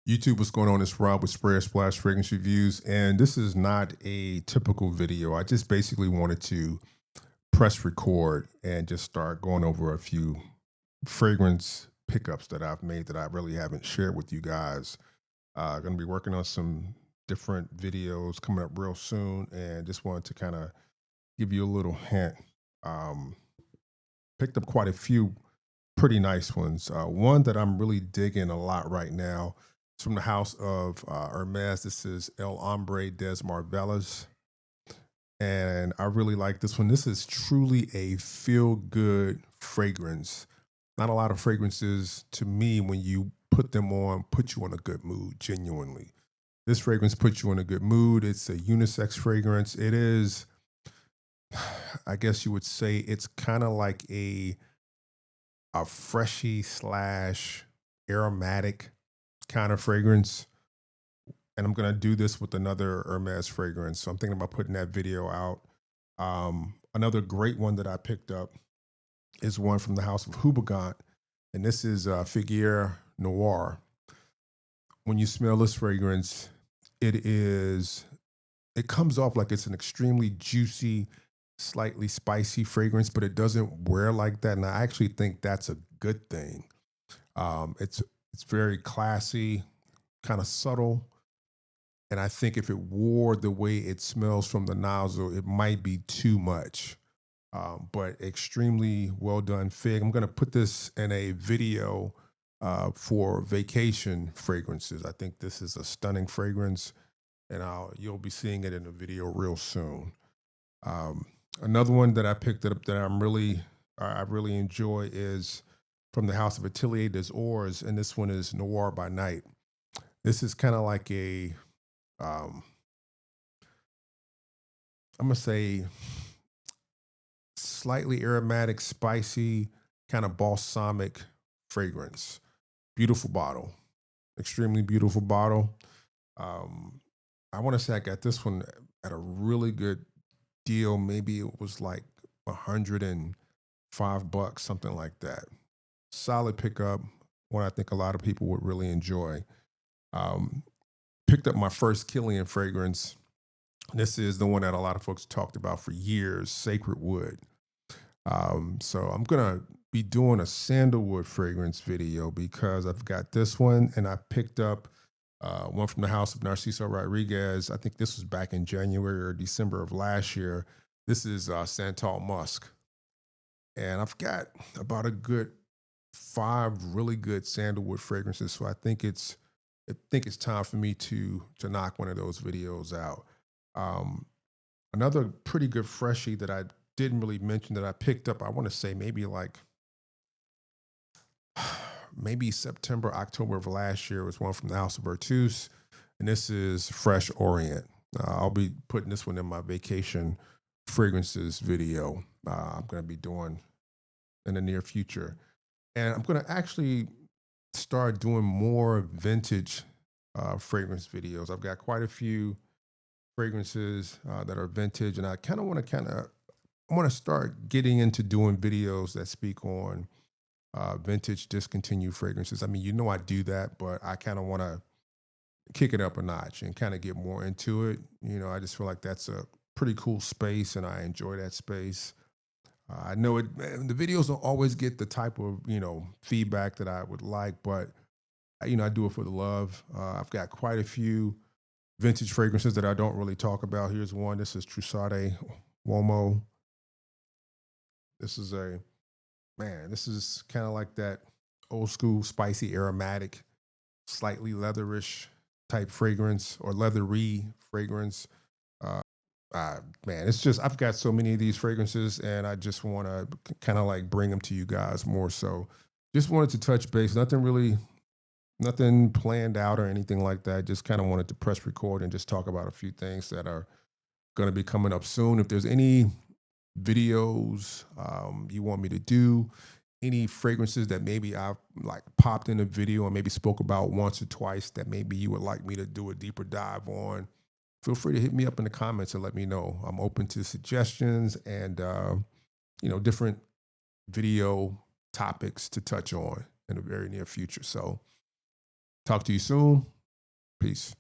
YouTube, what's going on? It's Rob with Spray or Splash Fragrance Reviews, and this is not a typical video. I just basically wanted to press record and just start going over a few fragrance pickups that I've made that I really haven't shared with you guys. Going to be working on some different videos coming up real soon, and just wanted to kind of give you a little hint. Um, Picked up quite a few pretty nice ones. One that I'm really digging a lot right now is from the house of Hermes. This is El Hombre des Marvelas. And I really like this one. This is truly a feel good fragrance. Not a lot of fragrances to me, when you put them on, put you in a good mood, genuinely. This fragrance puts you in a good mood. It's a unisex fragrance. It is, I guess you would say, it's kind of like a freshy slash aromatic kind of fragrance. And I'm gonna do this with another Hermes fragrance. So I'm thinking about putting that video out. Another great one that I picked up is one from the house of Hubagant, and this is Figuier Noir. When you smell this fragrance, it is it comes off like it's an extremely juicy, slightly spicy fragrance, but it doesn't wear like that. And I actually think that's a good thing. It's very classy, kind of subtle, and I think if it wore the way it smells from the nozzle, it might be too much. But extremely well done fig. I'm going to put this in a video for vacation fragrances. I think this is a stunning fragrance, and you'll be seeing it in a video real soon. Um, Another one that I picked up that I really enjoy is from the house of Atelier des Ors, and this one is Noir by Night. This is kind of like a um, I'm gonna say slightly aromatic, spicy, kind of balsamic fragrance. Beautiful bottle, extremely beautiful bottle. Um, I want to say I got this one at a really good deal. Maybe it was like $105, something like that. Solid pickup. One I think a lot of people would really enjoy. Um, Picked up my first Killian fragrance. This is the one that a lot of folks talked about for years, Sacred Wood. So I'm gonna be doing a sandalwood fragrance video because I've got this one, and I picked up one from the house of Narciso Rodriguez. I think this was back in January or December of last year. This is Santal Musk, and I've got about a good five really good sandalwood fragrances. So I think it's time for me to knock one of those videos out. Um, Another pretty good freshie that I didn't really mention that I picked up, I want to say maybe like maybe September, October of last year, was one from the House of Bertus, and this is Fresh Orient. I'll be putting this one in my vacation fragrances video. I'm going to be doing in the near future, and I'm going to actually start doing more vintage fragrance videos. I've got quite a few fragrances that are vintage, and I I want to start getting into doing videos that speak on vintage discontinued fragrances. I mean, I do that, but I kind of want to kick it up a notch and kind of get more into it. I just feel like that's a pretty cool space, and I enjoy that space. I know the videos don't always get the type of feedback that I would like, but I do it for the love. I've got quite a few vintage fragrances that I don't really talk about. Here's one. This is Trussade Uomo. This is a Man, this is kind of like that old school spicy aromatic, slightly leatherish type fragrance or leathery fragrance. Uh, Man, it's just I've got so many of these fragrances, and I just want to kind of like bring them to you guys more. So, just wanted to touch base. Nothing planned out or anything like that. Just kind of wanted to press record and just talk about a few things that are going to be coming up soon. If there's any videos you want me to do, any fragrances that maybe I've like popped in a video and maybe spoke about once or twice that maybe you would like me to do a deeper dive on, feel free to hit me up in the comments and let me know. I'm open to suggestions and different video topics to touch on in the very near future. So talk to you soon. Peace.